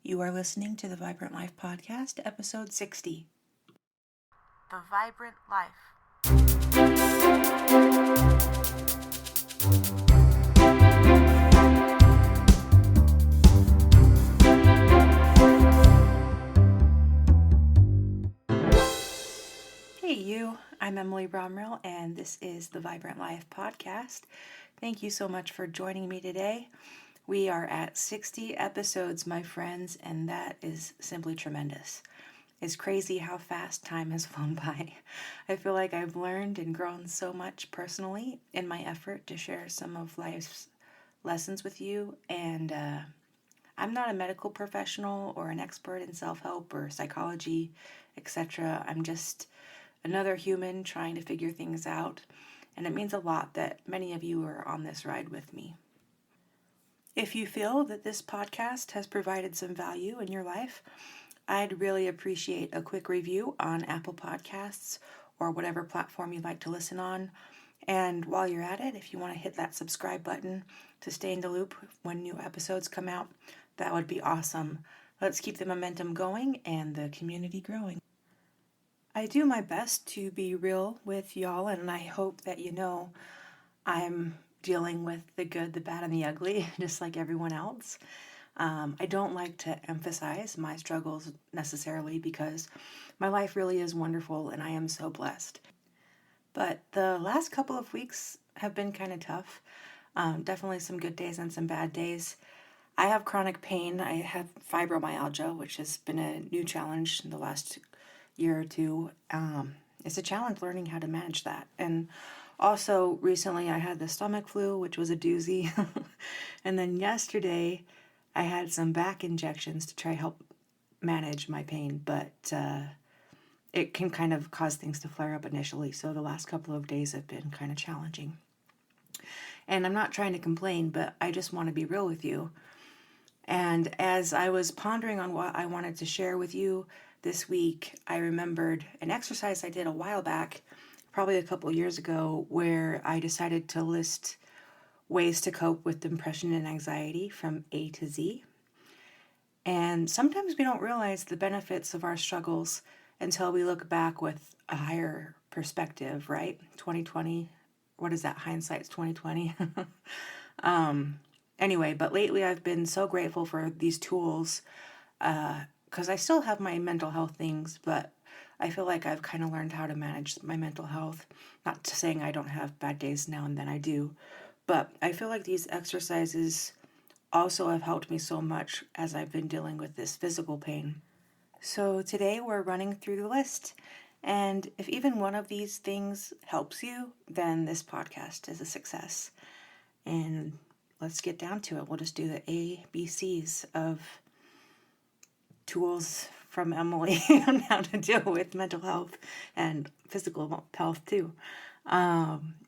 You are listening to the Vibrant Life Podcast, episode 60. The Vibrant Life. Hey you, I'm Emily Bromrell, and this is the Vibrant Life Podcast. Thank you so much for joining me today. We are at 60 episodes, my friends, and that is simply tremendous. It's crazy how fast time has flown by. I feel like I've learned and grown so much personally in my effort to share some of life's lessons with you. And I'm not a medical professional or an expert in self-help or psychology, etc. I'm just another human trying to figure things out. And it means a lot that many of you are on this ride with me. If you feel that this podcast has provided some value in your life, I'd really appreciate a quick review on Apple Podcasts or whatever platform you'd like to listen on. And while you're at it, if you want to hit that subscribe button to stay in the loop when new episodes come out, that would be awesome. Let's keep the momentum going and the community growing. I do my best to be real with y'all, and I hope that you know I'm dealing with the good, the bad, and the ugly, just like everyone else. I don't like to emphasize my struggles necessarily because my life really is wonderful and I am so blessed. But the last couple of weeks have been kind of tough. Definitely some good days and some bad days. I have chronic pain. I have fibromyalgia, which has been a new challenge in the last year or two. It's a challenge learning how to manage that. And also, recently I had the stomach flu, which was a doozy. And then yesterday, I had some back injections to try help manage my pain, but it can kind of cause things to flare up initially. So the last couple of days have been kind of challenging. And I'm not trying to complain, but I just want to be real with you. And as I was pondering on what I wanted to share with you this week, I remembered an exercise I did a while back, probably a couple of years ago, where I decided to list ways to cope with depression and anxiety from A to Z. And sometimes we don't realize the benefits of our struggles until we look back with a higher perspective, right? 2020, what is that? Hindsight's 2020. Anyway, but lately I've been so grateful for these tools because I still have my mental health things, but I feel like I've kind of learned how to manage my mental health. Not to saying I don't have bad days now and then, I do. But I feel like these exercises also have helped me so much as I've been dealing with this physical pain. So today we're running through the list. And if even one of these things helps you, then this podcast is a success. And let's get down to it. We'll just do the ABCs of tools from Emily on how to deal with mental health and physical health too.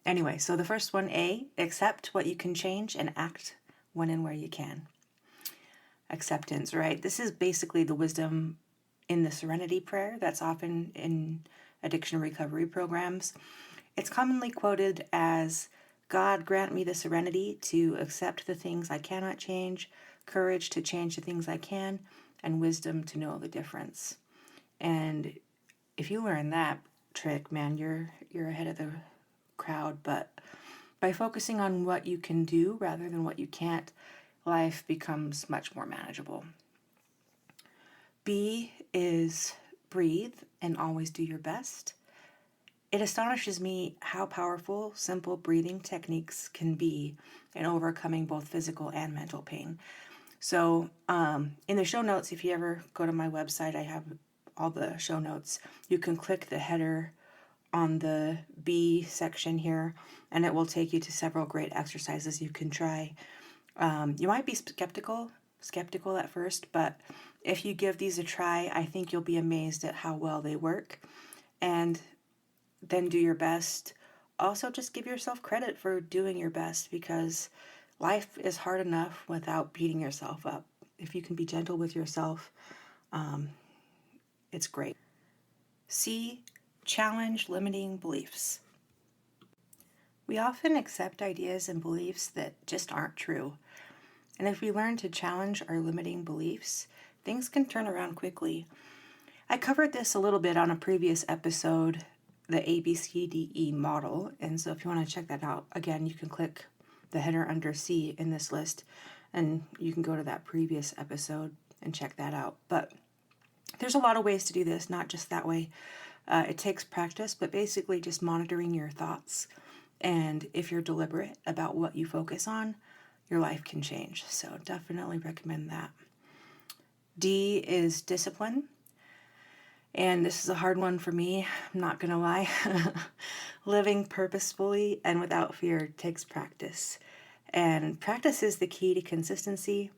Anyway, so the first one, A, accept what you can change and act when and where you can. Acceptance, right? This is basically the wisdom in the Serenity Prayer that's often in addiction recovery programs. It's commonly quoted as, God grant me the serenity to accept the things I cannot change, courage to change the things I can, and wisdom to know the difference. And if you learn that trick, man, you're ahead of the crowd. But by focusing on what you can do rather than what you can't, life becomes much more manageable. B is breathe and always do your best. It astonishes me how powerful simple breathing techniques can be in overcoming both physical and mental pain. So in the show notes, if you ever go to my website, I have all the show notes. You can click the header on the B section here, and it will take you to several great exercises you can try. You might be skeptical at first, but if you give these a try, I think you'll be amazed at how well they work. And then do your best. Also, just give yourself credit for doing your best because life is hard enough without beating yourself up. If you can be gentle with yourself, it's great. C, challenge limiting beliefs. We often accept ideas and beliefs that just aren't true. And if we learn to challenge our limiting beliefs, things can turn around quickly. I covered this a little bit on a previous episode, the ABCDE model. And so if you want to check that out, again, you can click the header under C in this list and you can go to that previous episode and check that out. But there's a lot of ways to do this, not just that way. It takes practice, but basically just monitoring your thoughts. And if you're deliberate about what you focus on, your life can change. So definitely recommend that. D is discipline. And this is a hard one for me, I'm not going to lie. Living purposefully and without fear takes practice. And practice is the key to consistency.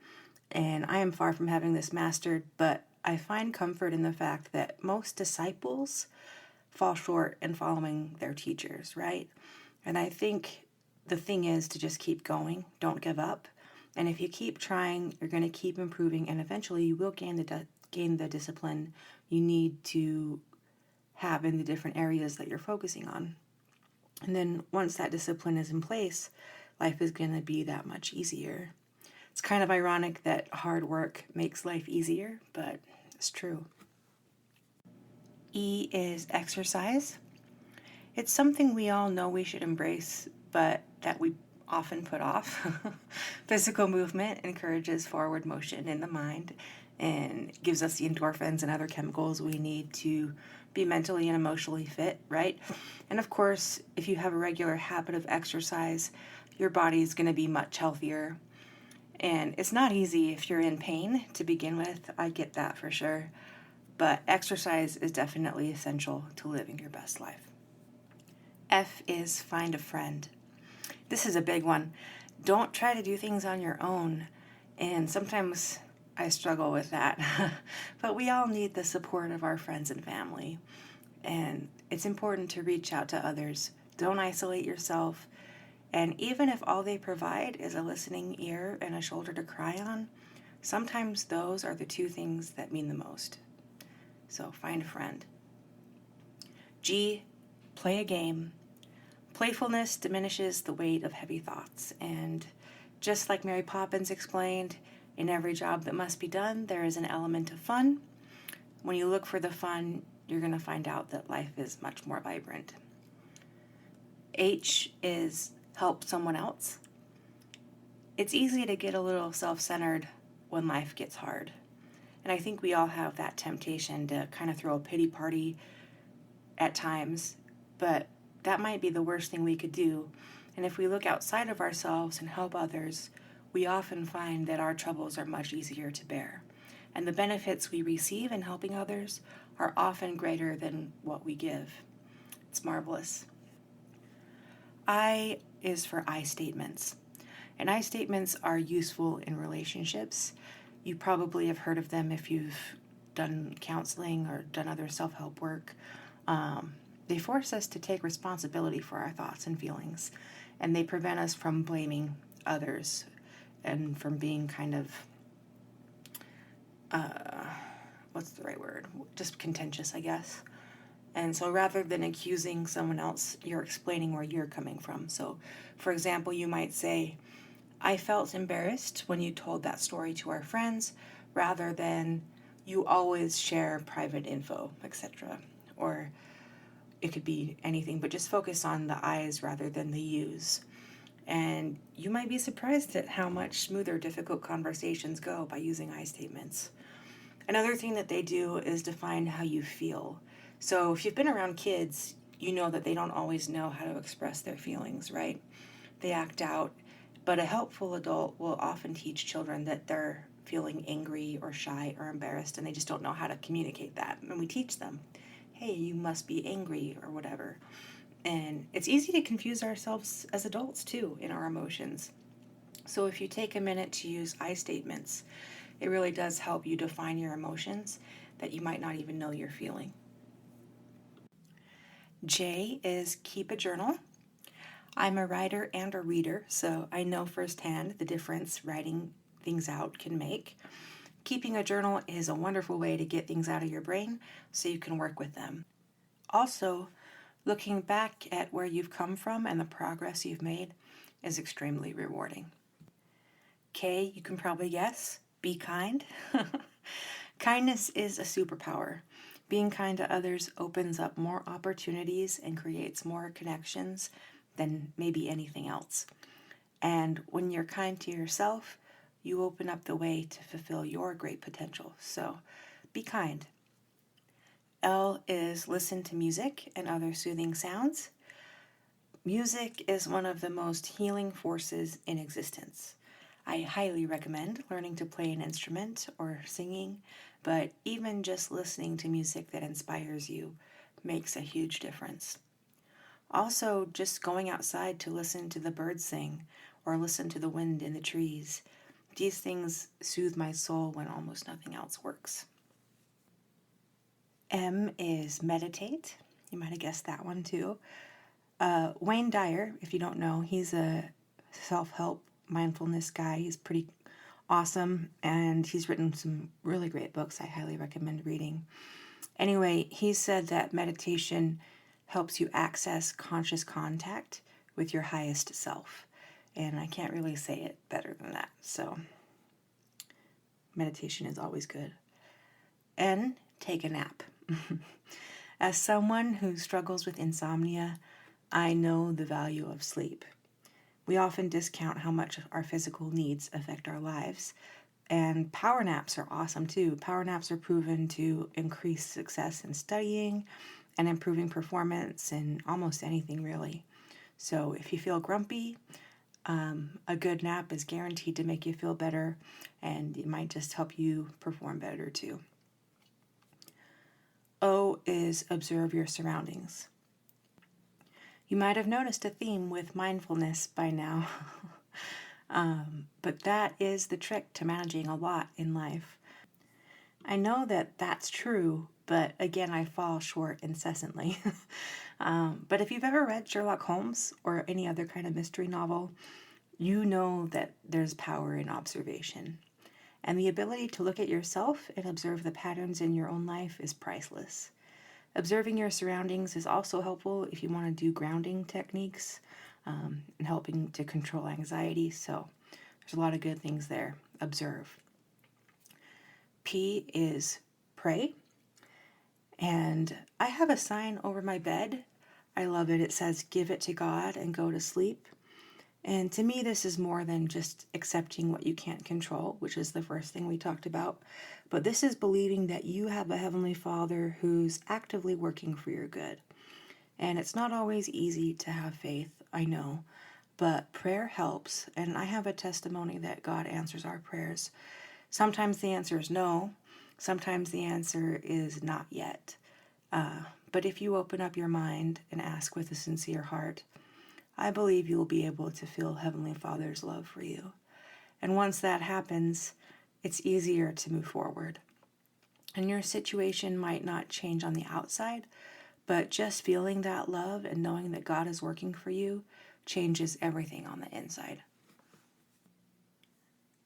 And I am far from having this mastered, but I find comfort in the fact that most disciples fall short in following their teachers, right? And I think the thing is to just keep going, don't give up. And if you keep trying, you're going to keep improving, and eventually you will gain the discipline you need to have in the different areas that you're focusing on. And then once that discipline is in place, life is going to be that much easier. It's kind of ironic that hard work makes life easier, but it's true. E is exercise. It's something we all know we should embrace, but that we often put off. Physical movement encourages forward motion in the mind and gives us the endorphins and other chemicals we need to be mentally and emotionally fit, right? And of course, if you have a regular habit of exercise, your body is going to be much healthier. And it's not easy if you're in pain to begin with. I get that for sure. But exercise is definitely essential to living your best life. F is find a friend. This is a big one. Don't try to do things on your own. And sometimes I struggle with that. But we all need the support of our friends and family. And it's important to reach out to others. Don't isolate yourself. And even if all they provide is a listening ear and a shoulder to cry on, sometimes those are the two things that mean the most. So find a friend. G, play a game. Playfulness diminishes the weight of heavy thoughts. And just like Mary Poppins explained, in every job that must be done, there is an element of fun. When you look for the fun, you're going to find out that life is much more vibrant. H is help someone else. It's easy to get a little self-centered when life gets hard. And I think we all have that temptation to kind of throw a pity party at times, but that might be the worst thing we could do. And if we look outside of ourselves and help others, we often find that our troubles are much easier to bear. And the benefits we receive in helping others are often greater than what we give. It's marvelous. I is for I statements. And I statements are useful in relationships. You probably have heard of them if you've done counseling or done other self-help work. They force us to take responsibility for our thoughts and feelings, and they prevent us from blaming others and from being kind of, what's the right word? Just contentious, I guess. And so rather than accusing someone else, you're explaining where you're coming from. So, for example, you might say, I felt embarrassed when you told that story to our friends, rather than you always share private info, etc. Or it could be anything, but just focus on the I's rather than the U's. And you might be surprised at how much smoother difficult conversations go by using I statements. Another thing that they do is define how you feel. So if you've been around kids, you know that they don't always know how to express their feelings, right? They act out. But a helpful adult will often teach children that they're feeling angry or shy or embarrassed, and they just don't know how to communicate that. And we teach them, hey, you must be angry or whatever. And it's easy to confuse ourselves as adults, too, in our emotions. So if you take a minute to use I statements, it really does help you define your emotions that you might not even know you're feeling. J is keep a journal. I'm a writer and a reader, so I know firsthand the difference writing things out can make. Keeping a journal is a wonderful way to get things out of your brain so you can work with them. Also, looking back at where you've come from and the progress you've made is extremely rewarding. K, you can probably guess, be kind. Kindness is a superpower. Being kind to others opens up more opportunities and creates more connections than maybe anything else. And when you're kind to yourself, you open up the way to fulfill your great potential. So be kind. L is listen to music and other soothing sounds. Music is one of the most healing forces in existence. I highly recommend learning to play an instrument or singing, but even just listening to music that inspires you makes a huge difference. Also, just going outside to listen to the birds sing or listen to the wind in the trees. These things soothe my soul when almost nothing else works. M is meditate. You might have guessed that one too. Wayne Dyer, if you don't know, he's a self-help mindfulness guy. He's pretty awesome, and he's written some really great books I highly recommend reading. Anyway, he said that meditation helps you access conscious contact with your highest self. And I can't really say it better than that. So meditation is always good. N, take a nap. As someone who struggles with insomnia, I know the value of sleep. We often discount how much our physical needs affect our lives. And power naps are awesome too. Power naps are proven to increase success in studying and improving performance in almost anything, really. So if you feel grumpy, a good nap is guaranteed to make you feel better, and it might just help you perform better too. O is observe your surroundings. You might have noticed a theme with mindfulness by now. But that is the trick to managing a lot in life. I know that that's true, but again, I fall short incessantly. But if you've ever read Sherlock Holmes or any other kind of mystery novel, you know that there's power in observation. And the ability to look at yourself and observe the patterns in your own life is priceless. Observing your surroundings is also helpful if you want to do grounding techniques and helping to control anxiety. So there's a lot of good things there. Observe. P is pray. And I have a sign over my bed. I love it. It says, give it to God and go to sleep. And to me, this is more than just accepting what you can't control, which is the first thing we talked about. But this is believing that you have a Heavenly Father who's actively working for your good. And it's not always easy to have faith, I know, but prayer helps. And I have a testimony that God answers our prayers. Sometimes the answer is no. Sometimes the answer is not yet. But if you open up your mind and ask with a sincere heart, I believe you will be able to feel Heavenly Father's love for you. And once that happens, it's easier to move forward. And your situation might not change on the outside, but just feeling that love and knowing that God is working for you changes everything on the inside.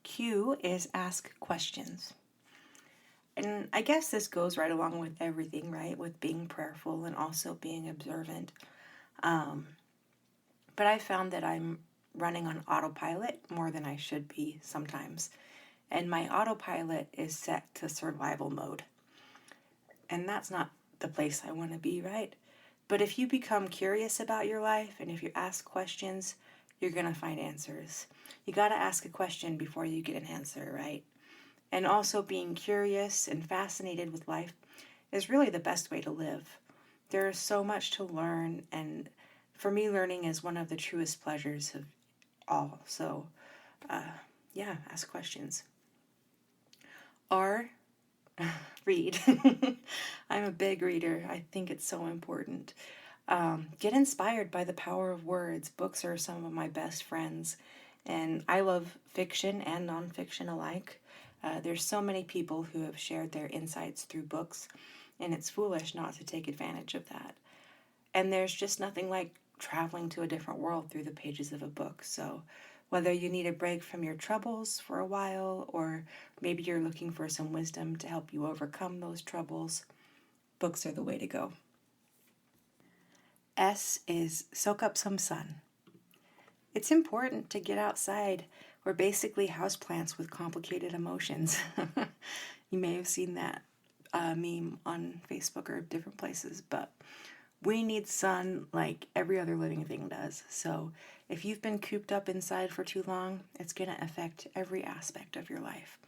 Q is ask questions. And I guess this goes right along with everything, right? With being prayerful and also being observant. But I found that I'm running on autopilot more than I should be sometimes. And my autopilot is set to survival mode. And that's not the place I want to be, right? But if you become curious about your life and if you ask questions, you're going to find answers. You got to ask a question before you get an answer, right? And also being curious and fascinated with life is really the best way to live. There is so much to learn, and for me, learning is one of the truest pleasures of all. So, ask questions. R, read. I'm a big reader. I think it's so important. Get inspired by the power of words. Books are some of my best friends, and I love fiction and nonfiction alike. There's so many people who have shared their insights through books, and it's foolish not to take advantage of that. And there's just nothing like traveling to a different world through the pages of a book. So whether you need a break from your troubles for a while, or maybe you're looking for some wisdom to help you overcome those troubles, books are the way to go. S is soak up some sun. It's important to get outside. We're basically houseplants with complicated emotions. You may have seen that meme on Facebook or different places, but we need sun like every other living thing does. So if you've been cooped up inside for too long, it's going to affect every aspect of your life.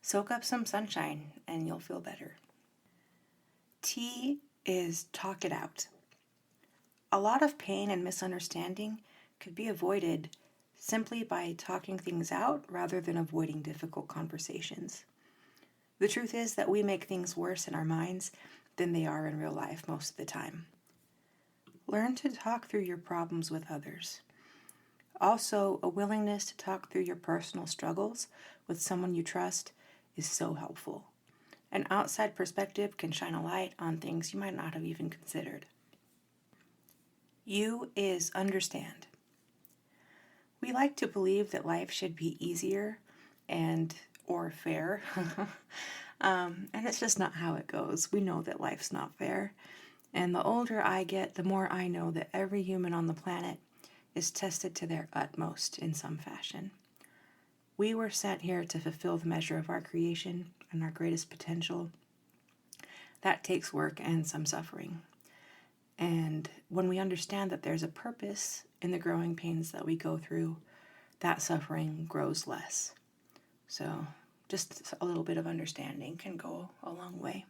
Soak up some sunshine and you'll feel better. T is talk it out. A lot of pain and misunderstanding could be avoided simply by talking things out rather than avoiding difficult conversations. The truth is that we make things worse in our minds than they are in real life most of the time. Learn to talk through your problems with others. Also, a willingness to talk through your personal struggles with someone you trust is so helpful. An outside perspective can shine a light on things you might not have even considered. U is understand. We like to believe that life should be easier or fair, and it's just not how it goes. We know that life's not fair, and the older I get, the more I know that every human on the planet is tested to their utmost in some fashion. We were sent here to fulfill the measure of our creation and our greatest potential. That takes work and some suffering. And when we understand that there's a purpose in the growing pains that we go through, that suffering grows less. So just a little bit of understanding can go a long way.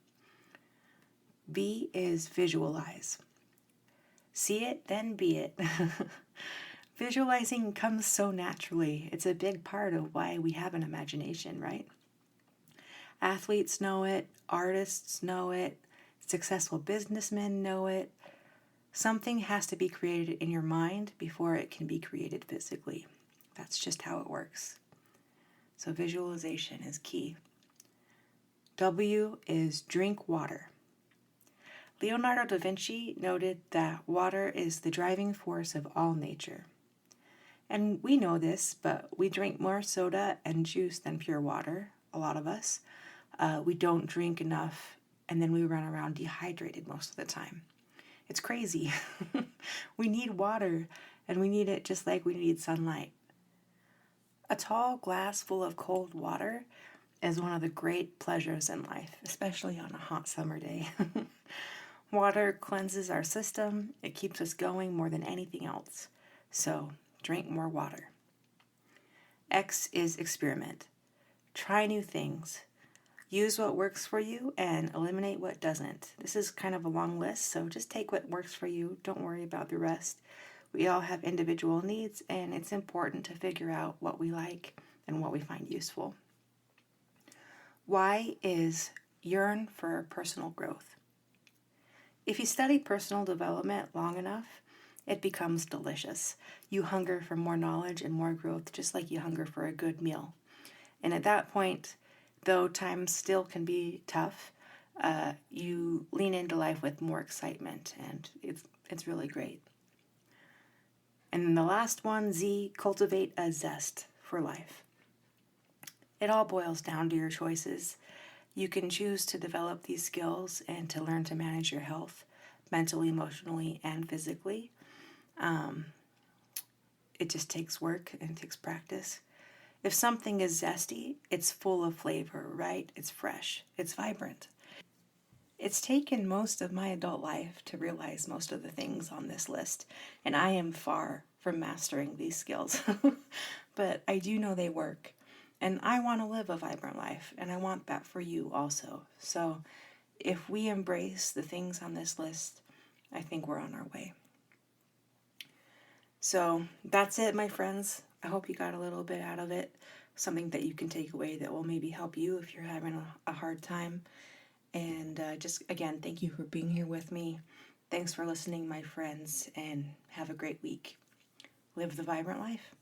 V is visualize. See it, then be it. Visualizing comes so naturally. It's a big part of why we have an imagination, right? Athletes know it, artists know it, successful businessmen know it. Something has to be created in your mind before it can be created physically. That's just how it works. So visualization is key. W is drink water. Leonardo da Vinci noted that water is the driving force of all nature. And we know this, but we drink more soda and juice than pure water, a lot of us. We don't drink enough, and then we run around dehydrated most of the time. It's crazy. We need water, and we need it just like we need sunlight. A tall glass full of cold water is one of the great pleasures in life, especially on a hot summer day. Water cleanses our system. It keeps us going more than anything else. So, drink more water. X is experiment. Try new things. Use what works for you and eliminate what doesn't. This is kind of a long list, so just take what works for you. Don't worry about the rest. We all have individual needs, and it's important to figure out what we like and what we find useful. Y is yearn for personal growth. If you study personal development long enough, it becomes delicious. You hunger for more knowledge and more growth, just like you hunger for a good meal. And at that point, though times still can be tough, you lean into life with more excitement, and it's really great. And then the last one, Z, cultivate a zest for life. It all boils down to your choices. You can choose to develop these skills and to learn to manage your health, mentally, emotionally, and physically. It just takes work and it takes practice. If something is zesty, it's full of flavor, right? It's fresh, it's vibrant. It's taken most of my adult life to realize most of the things on this list, and I am far from mastering these skills. But I do know they work, and I want to live a vibrant life, and I want that for you also. So if we embrace the things on this list, I think we're on our way. So that's it, my friends. I hope you got a little bit out of it, something that you can take away that will maybe help you if you're having a hard time. And just, again, thank you for being here with me. Thanks for listening, my friends, and have a great week. Live the vibrant life.